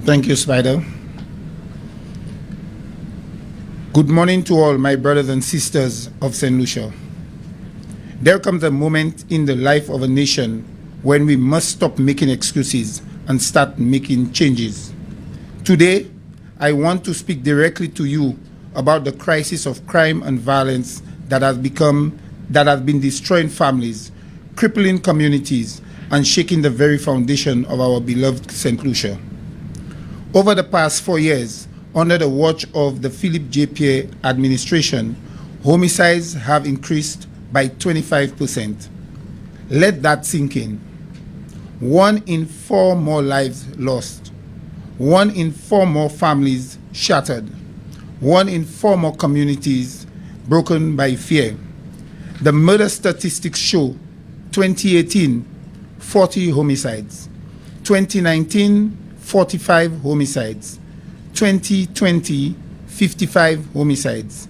Thank you, Spider. Good morning to all my brothers and sisters of St. Lucia. There comes a moment in the life of a nation when we must stop making excuses and start making changes. Today, I want to speak directly to you about the crisis of crime and violence that has been destroying families, crippling communities, and shaking the very foundation of our beloved St. Lucia. Over the past 4 years, under the watch of the Philip J. Pierre administration, homicides have increased by 25%. Let that sink in. 1 in 4 more lives lost. 1 in 4 more families shattered. 1 in 4 more communities broken by fear. The murder statistics show 2018, 40 homicides. 2019, 45 homicides. 2020, 55 homicides.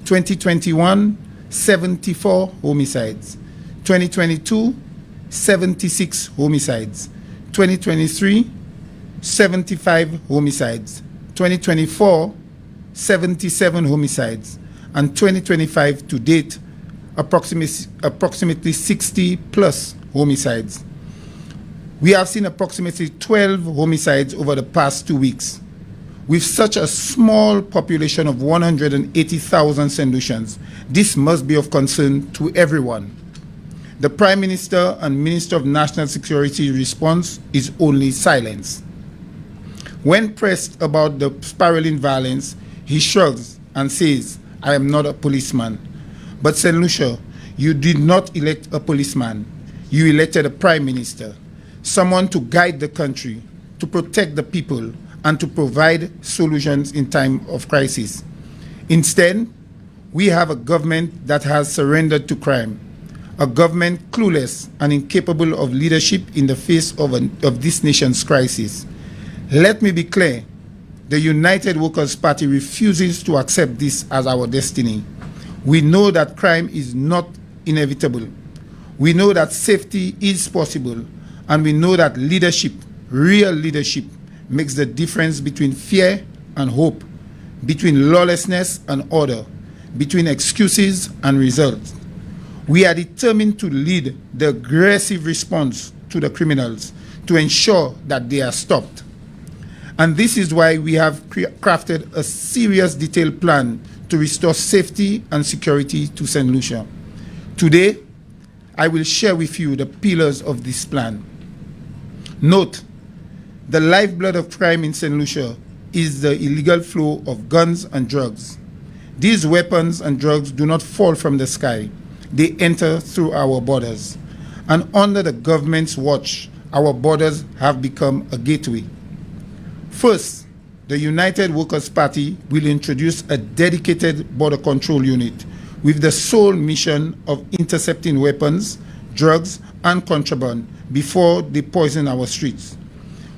2021, 74 homicides. 2022, 76 homicides. 2023, 75 homicides. 2024, 77 homicides. And 2025 to date, approximately 60 plus homicides. We have seen approximately 12 homicides over the past 2 weeks. With such a small population of 180,000 St. Lucians, this must be of concern to everyone. The Prime Minister and Minister of National Security response is only silence. When pressed about the spiraling violence, he shrugs and says, "I am not a policeman." But St. Lucia, you did not elect a policeman. You elected a Prime Minister, someone to guide the country, to protect the people, and to provide solutions in time of crisis. Instead, we have a government that has surrendered to crime, a government clueless and incapable of leadership in the face of this nation's crisis. Let me be clear, the United Workers' Party refuses to accept this as our destiny. We know that crime is not inevitable. We know that safety is possible, and we know that leadership, real leadership, makes the difference between fear and hope, between lawlessness and order, between excuses and results. We are determined to lead the aggressive response to the criminals to ensure that they are stopped. And this is why we have crafted a serious detailed plan to restore safety and security to St. Lucia. Today, I will share with you the pillars of this plan. Note, the lifeblood of crime in St. Lucia is the illegal flow of guns and drugs. These weapons and drugs do not fall from the sky. They enter through our borders. And under the government's watch, our borders have become a gateway. First, the United Workers' Party will introduce a dedicated border control unit with the sole mission of intercepting weapons, drugs, and contraband before they poison our streets.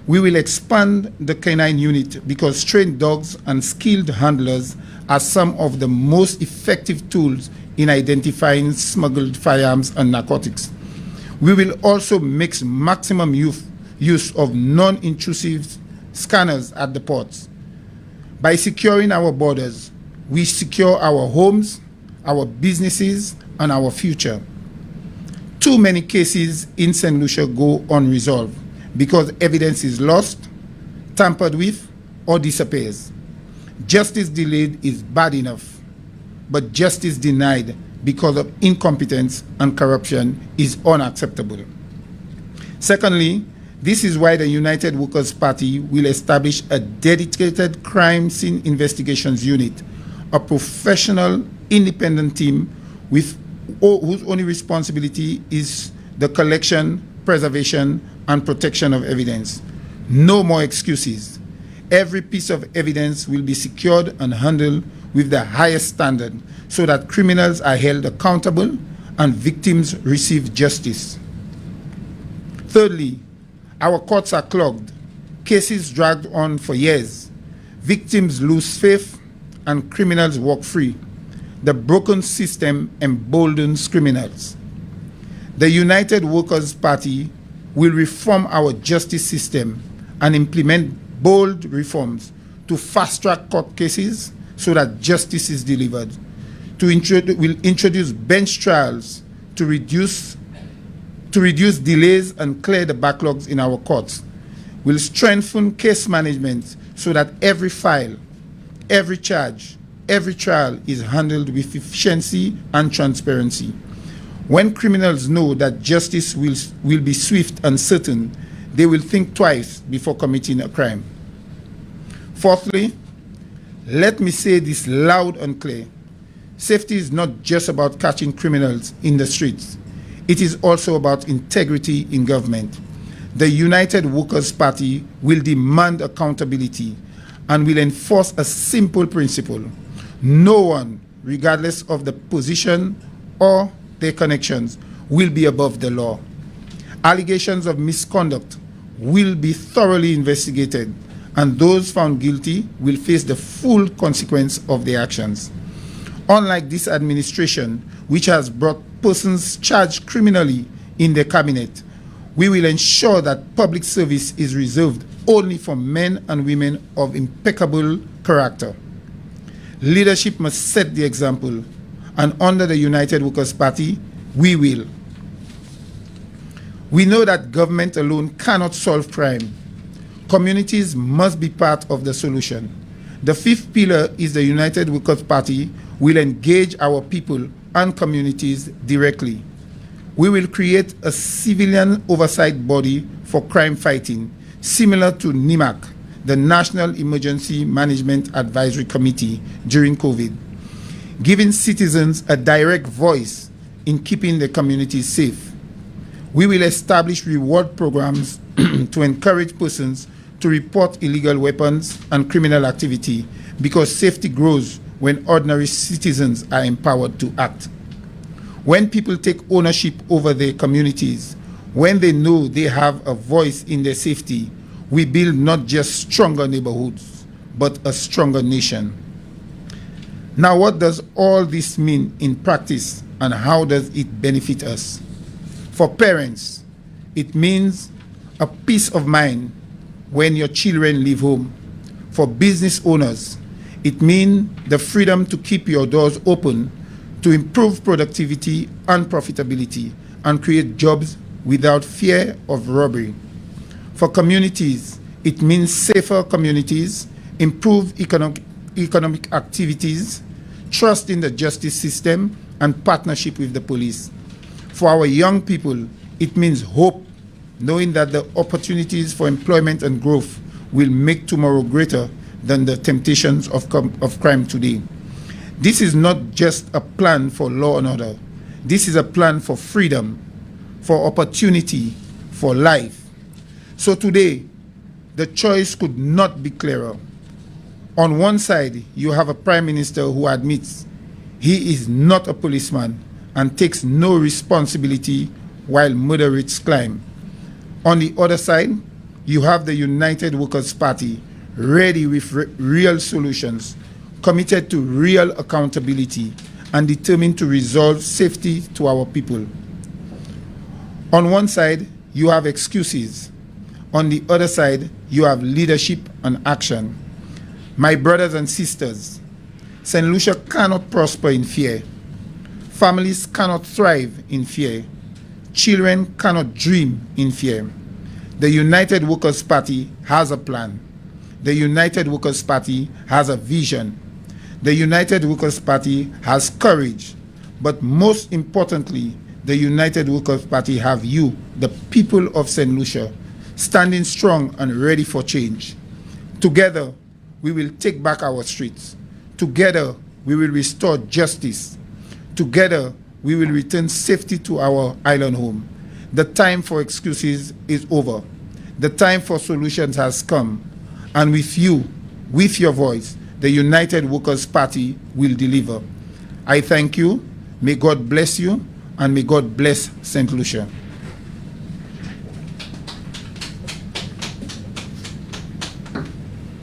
We will expand the canine unit because trained dogs and skilled handlers are some of the most effective tools in identifying smuggled firearms and narcotics. We will also make maximum use of non-intrusive scanners at the ports. By securing our borders, we secure our homes, our businesses, and our future. Too many cases in St. Lucia go unresolved because evidence is lost, tampered with, or disappears. Justice delayed is bad enough, but justice denied because of incompetence and corruption is unacceptable. Secondly, this is why the United Workers' Party will establish a dedicated crime scene investigations unit, a professional, independent team whose only responsibility is the collection, preservation, and protection of evidence. No more excuses. Every piece of evidence will be secured and handled with the highest standard so that criminals are held accountable and victims receive justice. Thirdly, our courts are clogged, cases dragged on for years, victims lose faith, and criminals walk free. The broken system emboldens criminals. The United Workers' Party will reform our justice system and implement bold reforms to fast-track court cases so that justice is delivered. We'll introduce bench trials to reduce delays and clear the backlogs in our courts. We'll strengthen case management so that every file, every charge, every trial is handled with efficiency and transparency. When criminals know that justice will be swift and certain, they will think twice before committing a crime. Fourthly, let me say this loud and clear. Safety is not just about catching criminals in the streets. It is also about integrity in government. The United Workers' Party will demand accountability and will enforce a simple principle. No one, regardless of the position or their connections, will be above the law. Allegations of misconduct will be thoroughly investigated, and those found guilty will face the full consequence of their actions. Unlike this administration, which has brought persons charged criminally in their cabinet, we will ensure that public service is reserved only for men and women of impeccable character. Leadership must set the example, and under the United Workers' Party, we will. We know that government alone cannot solve crime. Communities must be part of the solution. The fifth pillar is the United Workers' Party will engage our people and communities directly. We will create a civilian oversight body for crime fighting, similar to NIMAC, the National Emergency Management Advisory Committee during COVID, giving citizens a direct voice in keeping the communities safe. We will establish reward programs to encourage persons to report illegal weapons and criminal activity, because safety grows when ordinary citizens are empowered to act. When people take ownership over their communities, when they know they have a voice in their safety, we build not just stronger neighborhoods, but a stronger nation. Now, what does all this mean in practice, and how does it benefit us? For parents, it means a peace of mind when your children leave home. For business owners, it means the freedom to keep your doors open, to improve productivity and profitability, and create jobs without fear of robbery. For communities, it means safer communities, improved economic activities, trust in the justice system, and partnership with the police. For our young people, it means hope, knowing that the opportunities for employment and growth will make tomorrow greater than the temptations of crime today. This is not just a plan for law and order. This is a plan for freedom, for opportunity, for life. So today, the choice could not be clearer. On one side, you have a prime minister who admits he is not a policeman and takes no responsibility while moderates climb. On the other side, you have the United Workers' Party, ready with real solutions, committed to real accountability, and determined to resolve safety to our people. On one side, you have excuses. On the other side, you have leadership and action. My brothers and sisters, St. Lucia cannot prosper in fear. Families cannot thrive in fear. Children cannot dream in fear. The United Workers' Party has a plan. The United Workers' Party has a vision. The United Workers' Party has courage. But most importantly, the United Workers' Party have you, the people of St. Lucia, standing strong and ready for change. Together, we will take back our streets. Together, we will restore justice. Together, we will return safety to our island home. The time for excuses is over. The time for solutions has come. And with you, with your voice, the United Workers' Party will deliver. I thank you. May God bless you, and may God bless St. Lucia.